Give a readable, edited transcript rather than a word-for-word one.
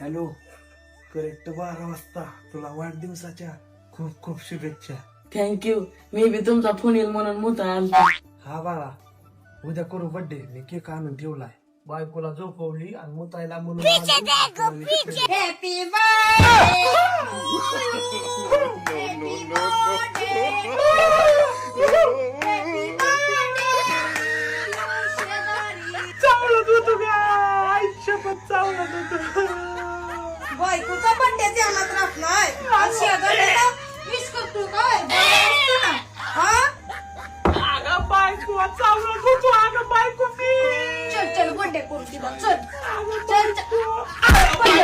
Hello, correct 12 वाजता तुला वाढदिवसाच्या खूप खूप शुभेच्छा. थँक्यू. मी बी तुमचा फोन येईल म्हणून मुता आलता. हा बाळा, उद्या करू बर्थडे. मी केक आणून ठेवलाय. बायकोला झोपवली आणि मुतायला म्हणून आलो. हॅपी बर्थडे चावलत होतो का आयुष्यभर चावलत होतो. बायकोचा बर्थडे ध्यानात राहत नाही आणि शेजाऱ्याला विश करतो काय हा? अगं बायको चावलत होतो. अगं बायको मी चल चल बर्थडे करू तिला चल चल चल